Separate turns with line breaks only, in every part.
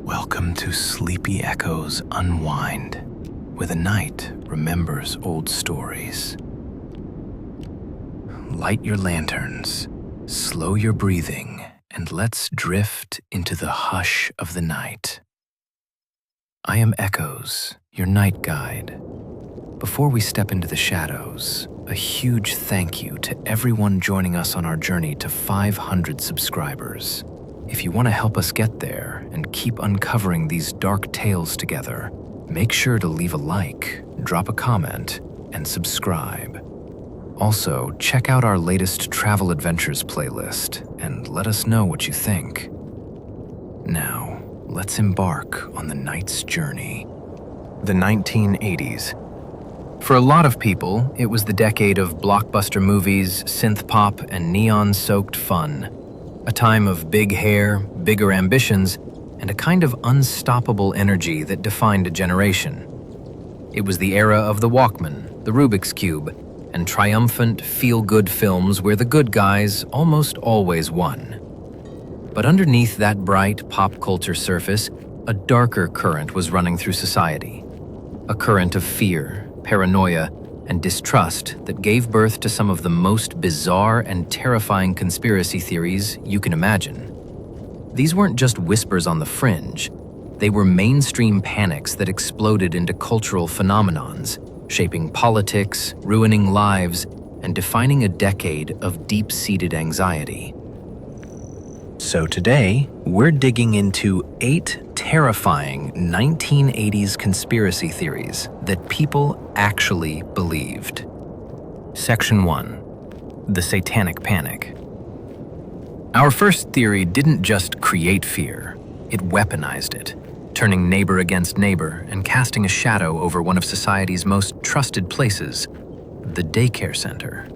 Welcome to Sleepy Echoes Unwind, where the night remembers old stories. Light your lanterns, slow your breathing, and let's drift into the hush of the night. I am Echoes, your night guide. Before we step into the shadows, a huge thank you to everyone joining us on our journey to 500 subscribers. If you want to help us get there and keep uncovering these dark tales together, make sure to leave a like, drop a comment, and subscribe. Also, check out our latest travel adventures playlist and let us know what you think. Now, let's embark on the night's journey. The 1980s. For a lot of people, it was the decade of blockbuster movies, synth-pop, and neon-soaked fun. A time of big hair, bigger ambitions, and a kind of unstoppable energy that defined a generation. It was the era of the Walkman, the Rubik's Cube, and triumphant, feel-good films where the good guys almost always won. But underneath that bright pop culture surface, a darker current was running through society. A current of fear, paranoia, and distrust that gave birth to some of the most bizarre and terrifying conspiracy theories you can imagine. These weren't just whispers on the fringe. They were mainstream panics that exploded into cultural phenomenons, shaping politics, ruining lives, and defining a decade of deep-seated anxiety. So today, we're digging into 8 terrifying 1980s conspiracy theories that people actually believed. Section 1. The Satanic Panic. Our first theory didn't just create fear, it weaponized it, turning neighbor against neighbor and casting a shadow over one of society's most trusted places, the daycare center.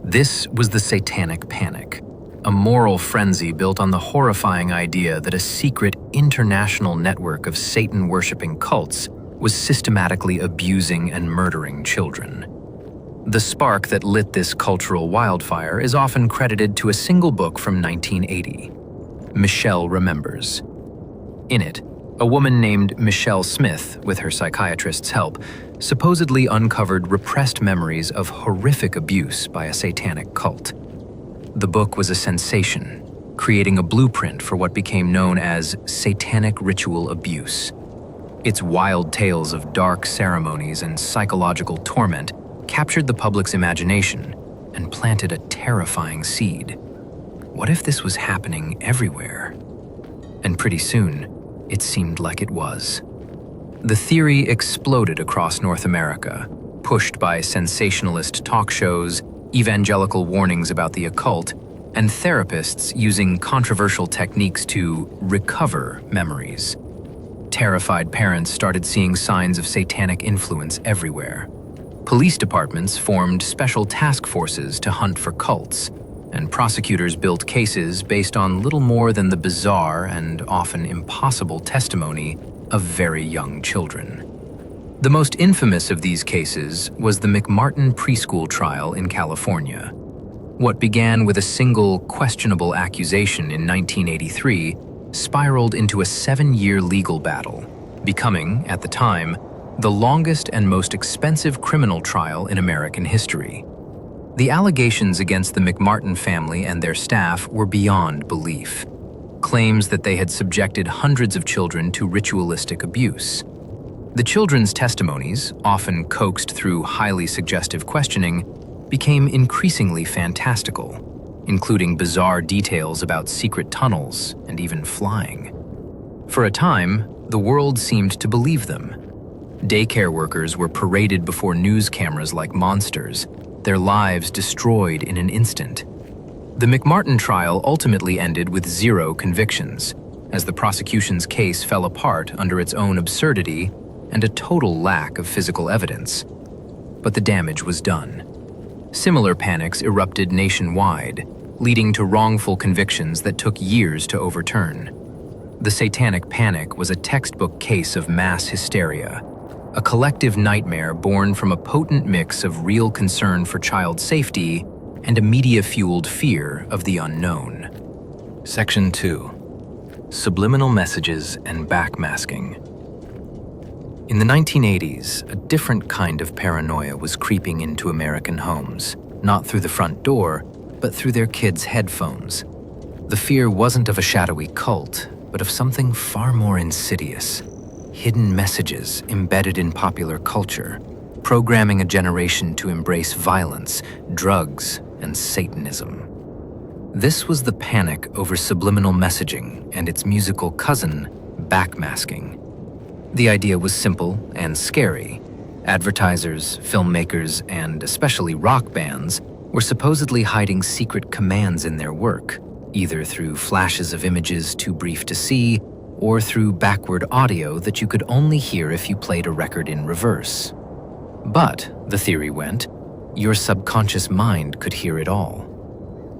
This was the Satanic Panic, a moral frenzy built on the horrifying idea that a secret international network of Satan-worshipping cults was systematically abusing and murdering children. The spark that lit this cultural wildfire is often credited to a single book from 1980, Michelle Remembers. In it, a woman named Michelle Smith, with her psychiatrist's help, supposedly uncovered repressed memories of horrific abuse by a satanic cult. The book was a sensation, creating a blueprint for what became known as satanic ritual abuse. Its wild tales of dark ceremonies and psychological torment captured the public's imagination and planted a terrifying seed. What if this was happening everywhere? And pretty soon, it seemed like it was. The theory exploded across North America, pushed by sensationalist talk shows, evangelical warnings about the occult, and therapists using controversial techniques to recover memories. Terrified parents started seeing signs of satanic influence everywhere. Police departments formed special task forces to hunt for cults, and prosecutors built cases based on little more than the bizarre and often impossible testimony of very young children. The most infamous of these cases was the McMartin Preschool trial in California. What began with a single questionable accusation in 1983 spiraled into a 7-year legal battle, becoming, at the time, the longest and most expensive criminal trial in American history. The allegations against the McMartin family and their staff were beyond belief. Claims that they had subjected hundreds of children to ritualistic abuse. The children's testimonies, often coaxed through highly suggestive questioning, became increasingly fantastical, including bizarre details about secret tunnels and even flying. For a time, the world seemed to believe them. Daycare workers were paraded before news cameras like monsters, their lives destroyed in an instant. The McMartin trial ultimately ended with 0 convictions, as the prosecution's case fell apart under its own absurdity and a total lack of physical evidence. But the damage was done. Similar panics erupted nationwide, leading to wrongful convictions that took years to overturn. The Satanic Panic was a textbook case of mass hysteria, a collective nightmare born from a potent mix of real concern for child safety and a media-fueled fear of the unknown. Section 2. Subliminal Messages and Backmasking. In the 1980s, a different kind of paranoia was creeping into American homes, not through the front door, but through their kids' headphones. The fear wasn't of a shadowy cult, but of something far more insidious: hidden messages embedded in popular culture, programming a generation to embrace violence, drugs, and Satanism. This was the panic over subliminal messaging and its musical cousin, backmasking. The idea was simple and scary. Advertisers, filmmakers, and especially rock bands were supposedly hiding secret commands in their work, either through flashes of images too brief to see, or through backward audio that you could only hear if you played a record in reverse. But, the theory went, your subconscious mind could hear it all.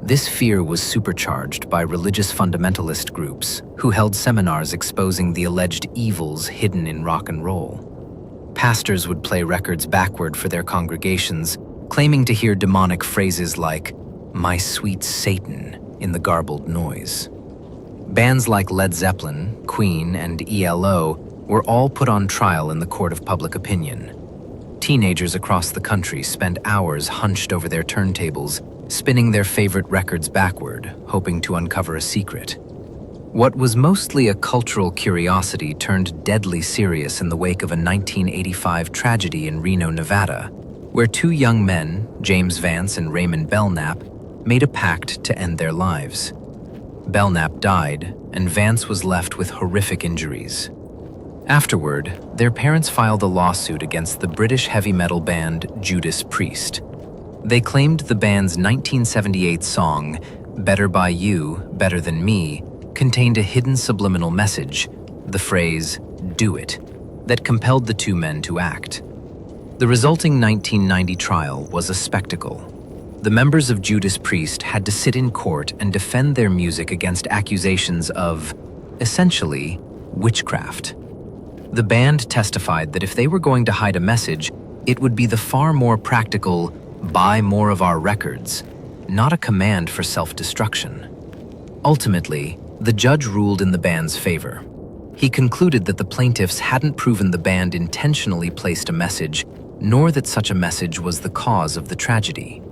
This fear was supercharged by religious fundamentalist groups who held seminars exposing the alleged evils hidden in rock and roll. Pastors would play records backward for their congregations, claiming to hear demonic phrases like, "My sweet Satan," in the garbled noise. Bands like Led Zeppelin, Queen, and ELO were all put on trial in the court of public opinion. Teenagers across the country spent hours hunched over their turntables, spinning their favorite records backward, hoping to uncover a secret. What was mostly a cultural curiosity turned deadly serious in the wake of a 1985 tragedy in Reno, Nevada, where two young men, James Vance and Raymond Belknap, made a pact to end their lives. Belknap died, and Vance was left with horrific injuries. Afterward, their parents filed a lawsuit against the British heavy metal band Judas Priest. They claimed the band's 1978 song, "Better by You, Better Than Me," contained a hidden subliminal message, the phrase, "Do it," that compelled the two men to act. The resulting 1990 trial was a spectacle. The members of Judas Priest had to sit in court and defend their music against accusations of, essentially, witchcraft. The band testified that if they were going to hide a message, it would be the far more practical, "Buy more of our records," not a command for self-destruction. Ultimately, the judge ruled in the band's favor. He concluded that the plaintiffs hadn't proven the band intentionally placed a message, nor that such a message was the cause of the tragedy.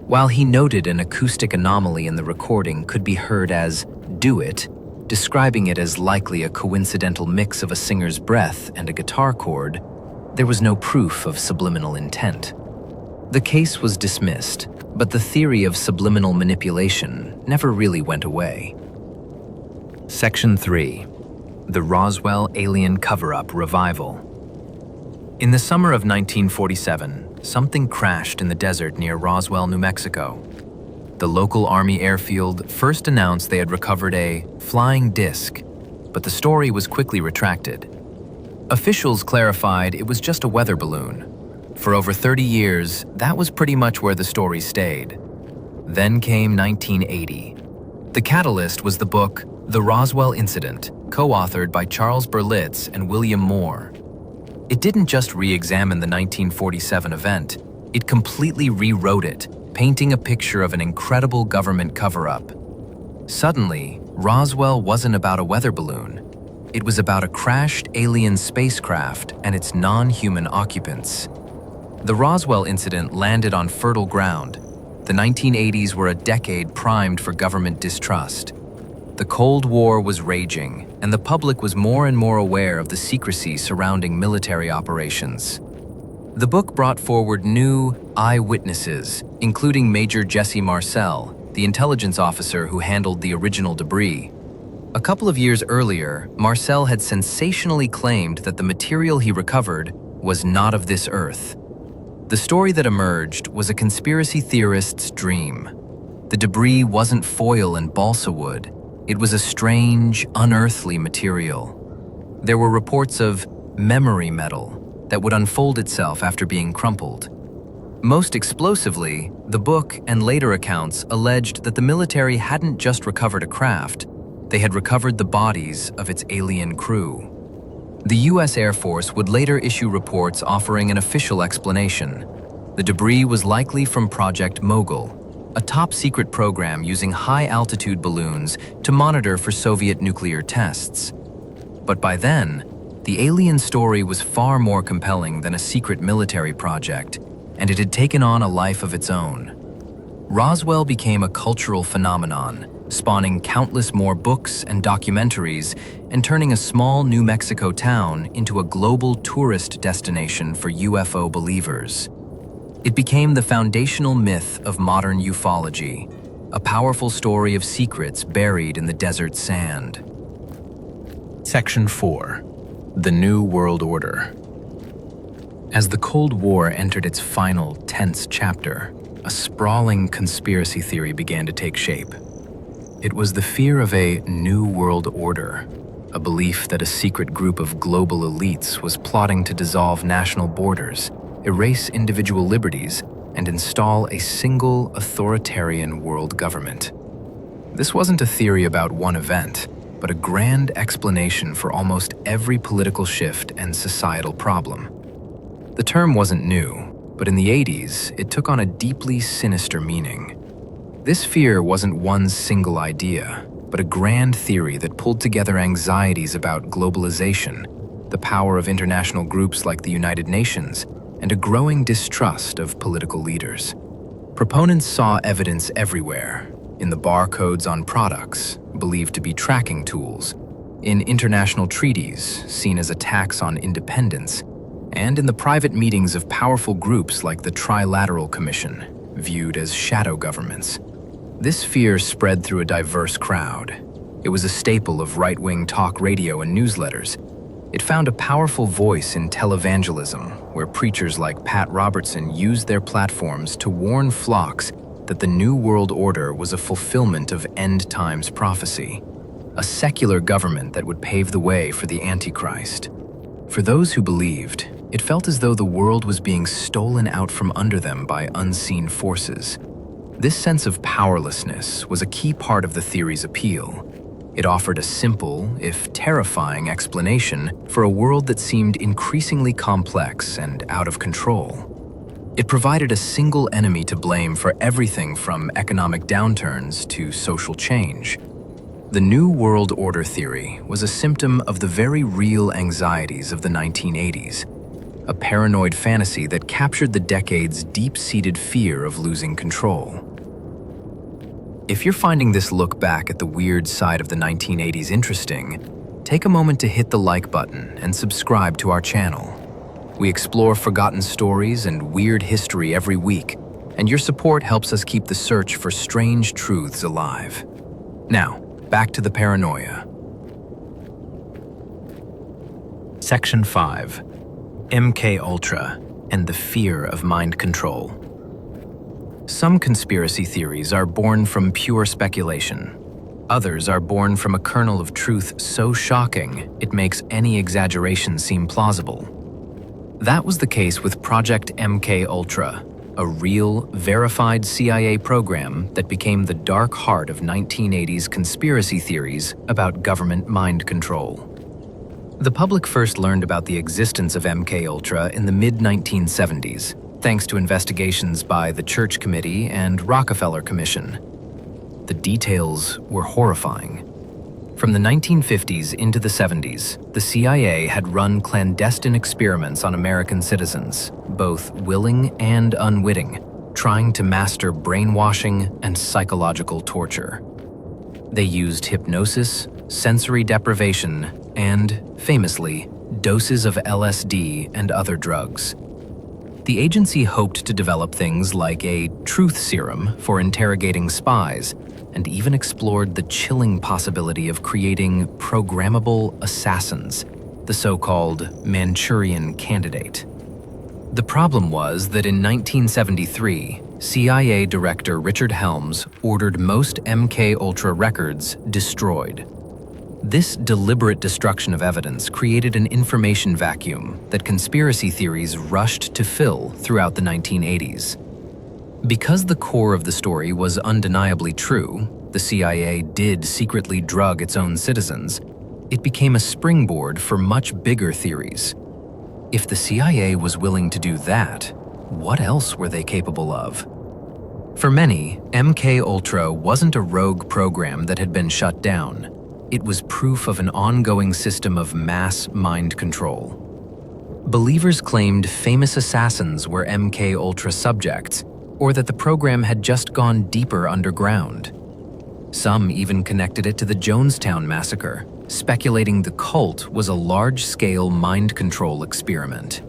While he noted an acoustic anomaly in the recording could be heard as "do it," describing it as likely a coincidental mix of a singer's breath and a guitar chord, there was no proof of subliminal intent. The case was dismissed, but the theory of subliminal manipulation never really went away. Section 3. The Roswell Alien Cover-Up Revival. In the summer of 1947, something crashed in the desert near Roswell, New Mexico. The local Army airfield first announced they had recovered a flying disc, but the story was quickly retracted. Officials clarified it was just a weather balloon. For over 30 years, that was pretty much where the story stayed. Then came 1980. The catalyst was the book The Roswell Incident, co-authored by Charles Berlitz and William Moore. It didn't just re-examine the 1947 event, it completely rewrote it, painting a picture of an incredible government cover-up. Suddenly, Roswell wasn't about a weather balloon. It was about a crashed alien spacecraft and its non-human occupants. The Roswell incident landed on fertile ground. The 1980s were a decade primed for government distrust. The Cold War was raging, and the public was more and more aware of the secrecy surrounding military operations. The book brought forward new eyewitnesses, including Major Jesse Marcel, the intelligence officer who handled the original debris. A couple of years earlier, Marcel had sensationally claimed that the material he recovered was not of this earth. The story that emerged was a conspiracy theorist's dream. The debris wasn't foil and balsa wood. It was a strange, unearthly material. There were reports of memory metal that would unfold itself after being crumpled. Most explosively, the book and later accounts alleged that the military hadn't just recovered a craft, they had recovered the bodies of its alien crew. The U.S. Air Force would later issue reports offering an official explanation. The debris was likely from Project Mogul, a top-secret program using high-altitude balloons to monitor for Soviet nuclear tests. But by then, the alien story was far more compelling than a secret military project, and it had taken on a life of its own. Roswell became a cultural phenomenon, spawning countless more books and documentaries and turning a small New Mexico town into a global tourist destination for UFO believers. It became the foundational myth of modern ufology, a powerful story of secrets buried in the desert sand. Section 4. The New World Order. As the Cold War entered its final, tense chapter, a sprawling conspiracy theory began to take shape. It was the fear of a New World Order, a belief that a secret group of global elites was plotting to dissolve national borders, erase individual liberties, and install a single authoritarian world government. This wasn't a theory about one event, but a grand explanation for almost every political shift and societal problem. The term wasn't new, but in the 80s, it took on a deeply sinister meaning. This fear wasn't one single idea, but a grand theory that pulled together anxieties about globalization, the power of international groups like the United Nations, and a growing distrust of political leaders. Proponents saw evidence everywhere, in the barcodes on products, believed to be tracking tools, in international treaties, seen as attacks on independence, and in the private meetings of powerful groups like the Trilateral Commission, viewed as shadow governments. This fear spread through a diverse crowd. It was a staple of right-wing talk radio and newsletters. It found a powerful voice in televangelism, where preachers like Pat Robertson used their platforms to warn flocks that the New World Order was a fulfillment of end-times prophecy, a secular government that would pave the way for the Antichrist. For those who believed, it felt as though the world was being stolen out from under them by unseen forces. This sense of powerlessness was a key part of the theory's appeal. It offered a simple, if terrifying, explanation for a world that seemed increasingly complex and out of control. It provided a single enemy to blame for everything from economic downturns to social change. The New World Order theory was a symptom of the very real anxieties of the 1980s, a paranoid fantasy that captured the decade's deep-seated fear of losing control. If you're finding this look back at the weird side of the 1980s interesting, take a moment to hit the like button and subscribe to our channel. We explore forgotten stories and weird history every week, and your support helps us keep the search for strange truths alive. Now, back to the paranoia. Section 5. MK Ultra and the fear of mind control. Some conspiracy theories are born from pure speculation. Others are born from a kernel of truth so shocking it makes any exaggeration seem plausible. That was the case with Project MK Ultra, a real, verified CIA program that became the dark heart of 1980s conspiracy theories about government mind control. The public first learned about the existence of MK Ultra in the mid-1970s, thanks to investigations by the Church Committee and Rockefeller Commission. The details were horrifying. From the 1950s into the 70s, the CIA had run clandestine experiments on American citizens, both willing and unwitting, trying to master brainwashing and psychological torture. They used hypnosis, sensory deprivation, and, famously, doses of LSD and other drugs. The agency hoped to develop things like a truth serum for interrogating spies, and even explored the chilling possibility of creating programmable assassins, the so-called Manchurian Candidate. The problem was that in 1973, CIA Director Richard Helms ordered most MK Ultra records destroyed. This deliberate destruction of evidence created an information vacuum that conspiracy theories rushed to fill throughout the 1980s. Because the core of the story was undeniably true, the CIA did secretly drug its own citizens, it became a springboard for much bigger theories. If the CIA was willing to do that, what else were they capable of? For many, MK Ultra wasn't a rogue program that had been shut down. It was proof of an ongoing system of mass mind control. Believers claimed famous assassins were MK Ultra subjects, or that the program had just gone deeper underground. Some even connected it to the Jonestown massacre, speculating the cult was a large-scale mind control experiment.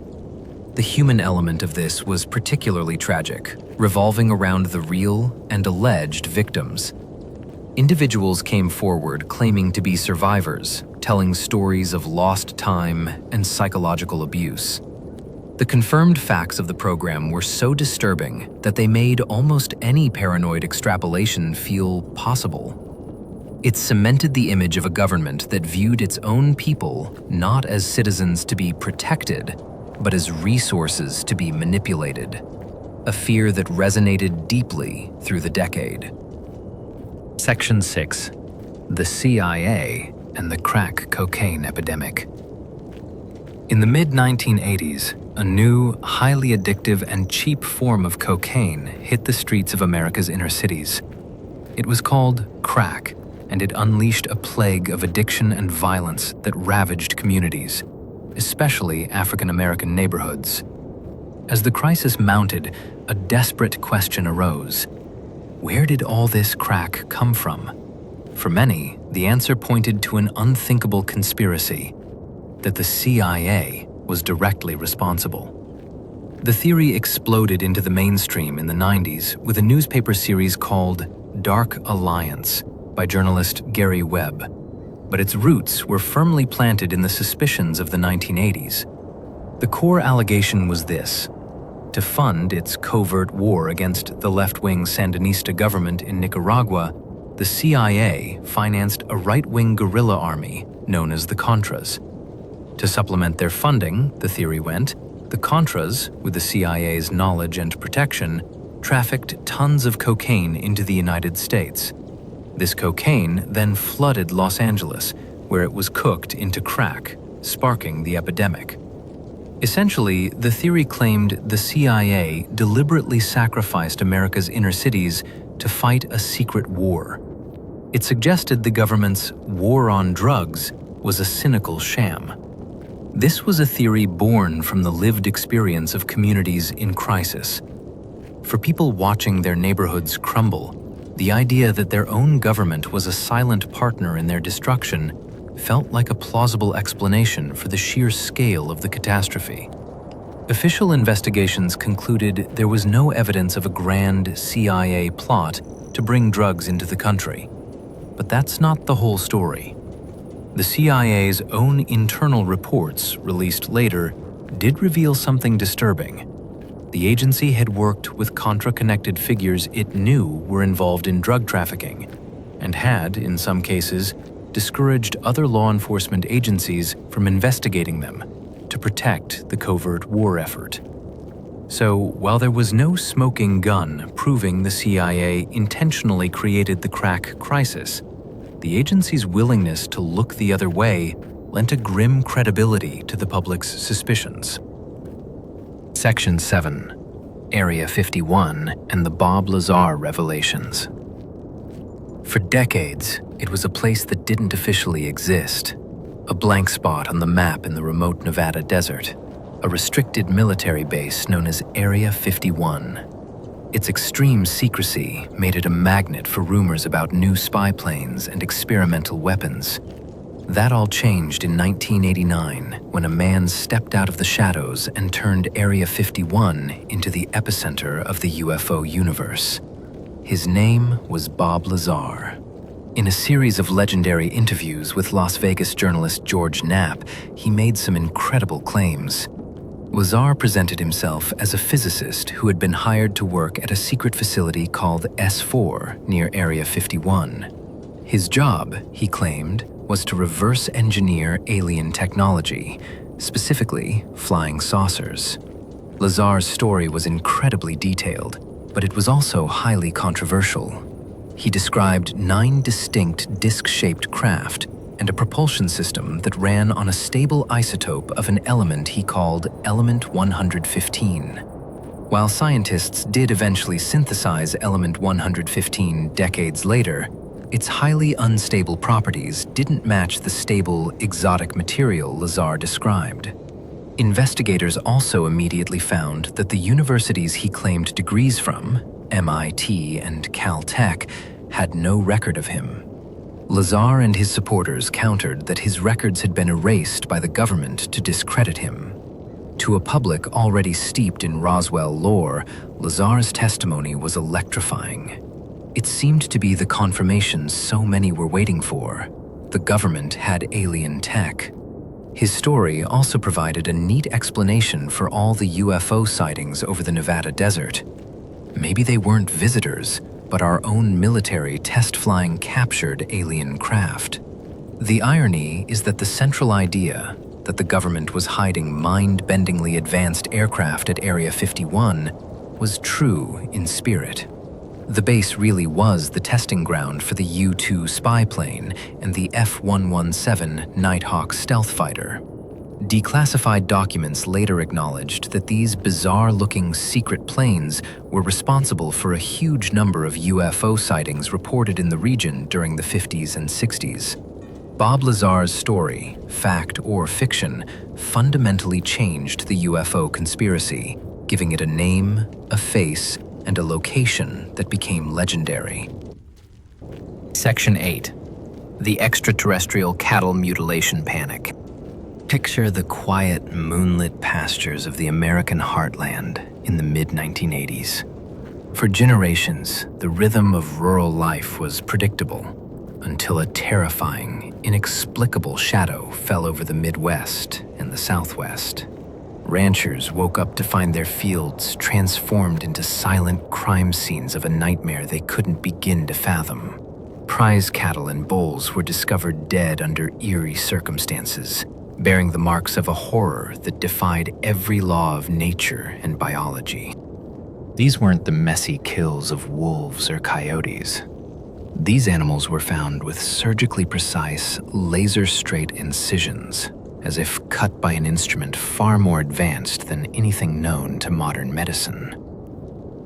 The human element of this was particularly tragic, revolving around the real and alleged victims. Individuals came forward claiming to be survivors, telling stories of lost time and psychological abuse. The confirmed facts of the program were so disturbing that they made almost any paranoid extrapolation feel possible. It cemented the image of a government that viewed its own people not as citizens to be protected, but as resources to be manipulated, a fear that resonated deeply through the decade. Section 6. The CIA and the crack cocaine epidemic. In the mid-1980s, a new, highly addictive and cheap form of cocaine hit the streets of America's inner cities. It was called crack, and it unleashed a plague of addiction and violence that ravaged communities, especially African-American neighborhoods. As the crisis mounted, a desperate question arose. Where did all this crack come from? For many, the answer pointed to an unthinkable conspiracy, that the CIA was directly responsible. The theory exploded into the mainstream in the 90s with a newspaper series called Dark Alliance by journalist Gary Webb, but its roots were firmly planted in the suspicions of the 1980s. The core allegation was this: to fund its covert war against the left-wing Sandinista government in Nicaragua, the CIA financed a right-wing guerrilla army known as the Contras. To supplement their funding, the theory went, the Contras, with the CIA's knowledge and protection, trafficked tons of cocaine into the United States. This cocaine then flooded Los Angeles, where it was cooked into crack, sparking the epidemic. Essentially, the theory claimed the CIA deliberately sacrificed America's inner cities to fight a secret war. It suggested the government's war on drugs was a cynical sham. This was a theory born from the lived experience of communities in crisis. For people watching their neighborhoods crumble, the idea that their own government was a silent partner in their destruction felt like a plausible explanation for the sheer scale of the catastrophe. Official investigations concluded there was no evidence of a grand CIA plot to bring drugs into the country. But that's not the whole story. The CIA's own internal reports, released later, did reveal something disturbing. The agency had worked with Contra-connected figures it knew were involved in drug trafficking, and had, in some cases, discouraged other law enforcement agencies from investigating them to protect the covert war effort. So, while there was no smoking gun proving the CIA intentionally created the crack crisis, the agency's willingness to look the other way lent a grim credibility to the public's suspicions. Section 7. Area 51 and the Bob Lazar revelations. For decades, it was a place that didn't officially exist, a blank spot on the map in the remote Nevada desert, a restricted military base known as Area 51. Its extreme secrecy made it a magnet for rumors about new spy planes and experimental weapons. That all changed in 1989 when a man stepped out of the shadows and turned Area 51 into the epicenter of the UFO universe. His name was Bob Lazar. In a series of legendary interviews with Las Vegas journalist George Knapp, he made some incredible claims. Lazar presented himself as a physicist who had been hired to work at a secret facility called S4 near Area 51. His job, he claimed, was to reverse engineer alien technology, specifically flying saucers. Lazar's story was incredibly detailed, but it was also highly controversial. He described 9 distinct disc-shaped craft and a propulsion system that ran on a stable isotope of an element he called Element 115. While scientists did eventually synthesize element 115 decades later, its highly unstable properties didn't match the stable, exotic material Lazar described. Investigators also immediately found that the universities he claimed degrees from, MIT and Caltech, had no record of him. Lazar and his supporters countered that his records had been erased by the government to discredit him. To a public already steeped in Roswell lore, Lazar's testimony was electrifying. It seemed to be the confirmation so many were waiting for. The government had alien tech. His story also provided a neat explanation for all the UFO sightings over the Nevada desert. Maybe they weren't visitors, but our own military test-flying captured alien craft. The irony is that the central idea that the government was hiding mind-bendingly advanced aircraft at Area 51 was true in spirit. The base really was the testing ground for the U-2 spy plane and the F-117 Nighthawk stealth fighter. Declassified documents later acknowledged that these bizarre-looking secret planes were responsible for a huge number of UFO sightings reported in the region during the 50s and 60s. Bob Lazar's story, fact or fiction, fundamentally changed the UFO conspiracy, giving it a name, a face, and a location that became legendary. Section 8. The Extraterrestrial Cattle Mutilation Panic. Picture the quiet, moonlit pastures of the American heartland in the mid-1980s. For generations, the rhythm of rural life was predictable, until a terrifying, inexplicable shadow fell over the Midwest and the Southwest. Ranchers woke up to find their fields transformed into silent crime scenes of a nightmare they couldn't begin to fathom. Prize cattle and bulls were discovered dead under eerie circumstances, bearing the marks of a horror that defied every law of nature and biology. These weren't the messy kills of wolves or coyotes. These animals were found with surgically precise, laser-straight incisions, as if cut by an instrument far more advanced than anything known to modern medicine.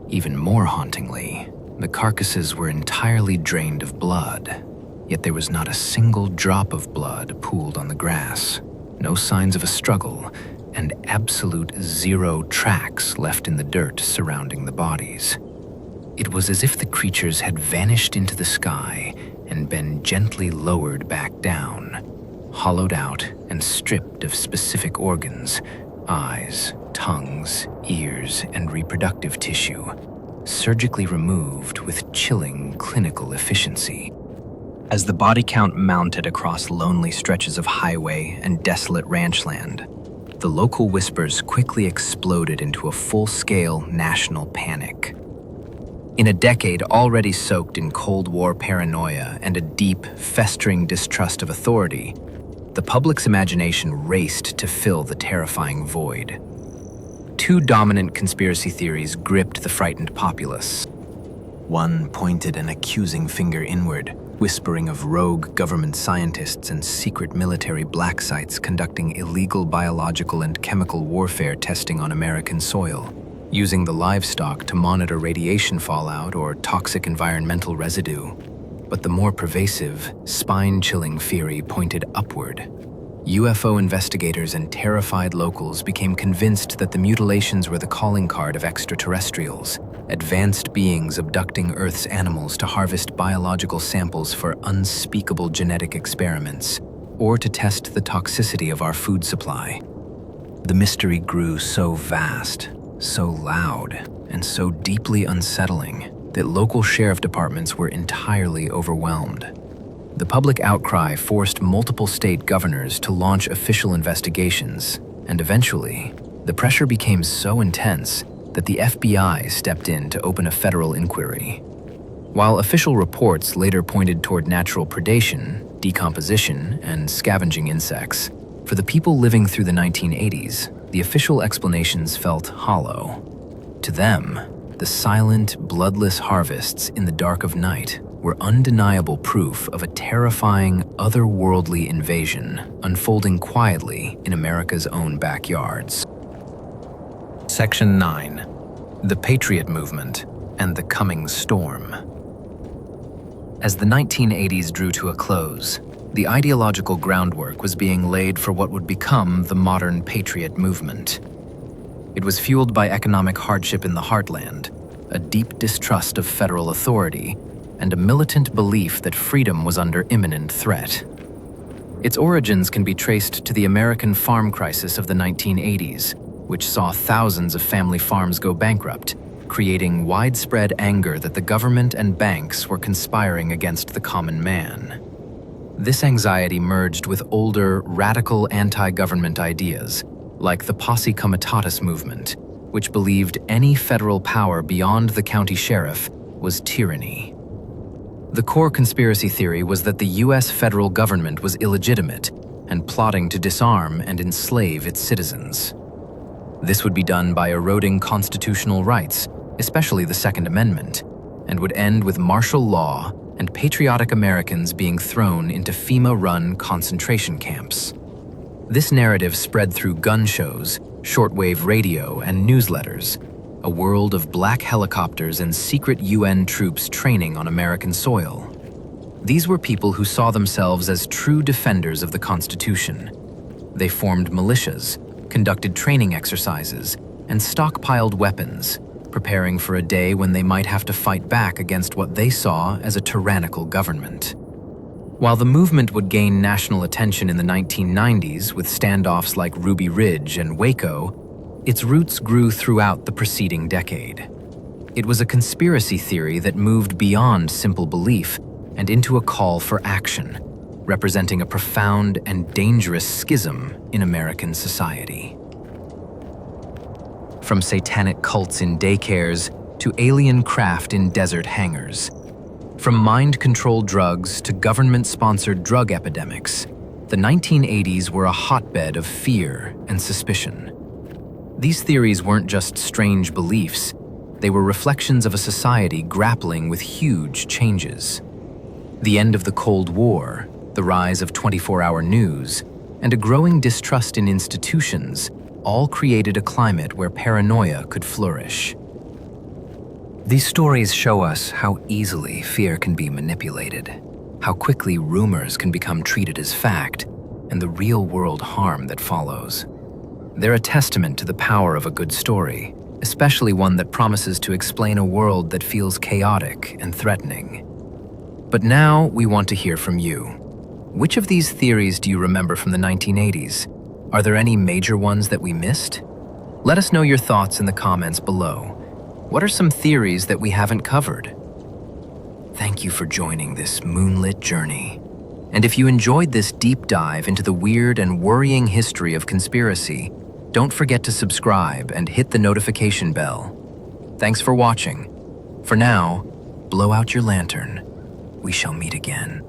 Even more hauntingly, the carcasses were entirely drained of blood, yet there was not a single drop of blood pooled on the grass, no signs of a struggle, and absolute zero tracks left in the dirt surrounding the bodies. It was as if the creatures had vanished into the sky and been gently lowered back down, hollowed out and stripped of specific organs, eyes, tongues, ears, and reproductive tissue, surgically removed with chilling clinical efficiency. As the body count mounted across lonely stretches of highway and desolate ranch land, the local whispers quickly exploded into a full-scale national panic. In a decade already soaked in Cold War paranoia and a deep, festering distrust of authority, the public's imagination raced to fill the terrifying void. Two dominant conspiracy theories gripped the frightened populace. One pointed an accusing finger inward, whispering of rogue government scientists and secret military black sites conducting illegal biological and chemical warfare testing on American soil, using the livestock to monitor radiation fallout or toxic environmental residue. But the more pervasive, spine-chilling theory pointed upward. UFO investigators and terrified locals became convinced that the mutilations were the calling card of extraterrestrials, advanced beings abducting Earth's animals to harvest biological samples for unspeakable genetic experiments, or to test the toxicity of our food supply. The mystery grew so vast, so loud, and so deeply unsettling that local sheriff departments were entirely overwhelmed. The public outcry forced multiple state governors to launch official investigations, and eventually, the pressure became so intense that the FBI stepped in to open a federal inquiry. While official reports later pointed toward natural predation, decomposition, and scavenging insects, for the people living through the 1980s, the official explanations felt hollow. To them, the silent, bloodless harvests in the dark of night were undeniable proof of a terrifying, otherworldly invasion unfolding quietly in America's own backyards. Section 9. the Patriot Movement, and the coming storm. As the 1980s drew to a close, the ideological groundwork was being laid for what would become the modern Patriot Movement. It was fueled by economic hardship in the heartland, a deep distrust of federal authority, and a militant belief that freedom was under imminent threat. Its origins can be traced to the American farm crisis of the 1980s, which saw thousands of family farms go bankrupt, creating widespread anger that the government and banks were conspiring against the common man. This anxiety merged with older, radical anti-government ideas, like the Posse Comitatus movement, which believed any federal power beyond the county sheriff was tyranny. The core conspiracy theory was that the U.S. federal government was illegitimate and plotting to disarm and enslave its citizens. This would be done by eroding constitutional rights, especially the Second Amendment, and would end with martial law and patriotic Americans being thrown into FEMA-run concentration camps. This narrative spread through gun shows, shortwave radio, and newsletters, a world of black helicopters and secret UN troops training on American soil. These were people who saw themselves as true defenders of the Constitution. They formed militias, conducted training exercises, and stockpiled weapons, preparing for a day when they might have to fight back against what they saw as a tyrannical government. While the movement would gain national attention in the 1990s with standoffs like Ruby Ridge and Waco, its roots grew throughout the preceding decade. It was a conspiracy theory that moved beyond simple belief and into a call for action, representing a profound and dangerous schism in American society. From satanic cults in daycares to alien craft in desert hangars, from mind-controlled drugs to government-sponsored drug epidemics, the 1980s were a hotbed of fear and suspicion. These theories weren't just strange beliefs, they were reflections of a society grappling with huge changes. The end of the Cold War, the rise of 24-hour news, and a growing distrust in institutions all created a climate where paranoia could flourish. These stories show us how easily fear can be manipulated, how quickly rumors can become treated as fact, and the real-world harm that follows. They're a testament to the power of a good story, especially one that promises to explain a world that feels chaotic and threatening. But now we want to hear from you. Which of these theories do you remember from the 1980s? Are there any major ones that we missed? Let us know your thoughts in the comments below. What are some theories that we haven't covered? Thank you for joining this moonlit journey. And if you enjoyed this deep dive into the weird and worrying history of conspiracy, don't forget to subscribe and hit the notification bell. Thanks for watching. For now, blow out your lantern. We shall meet again.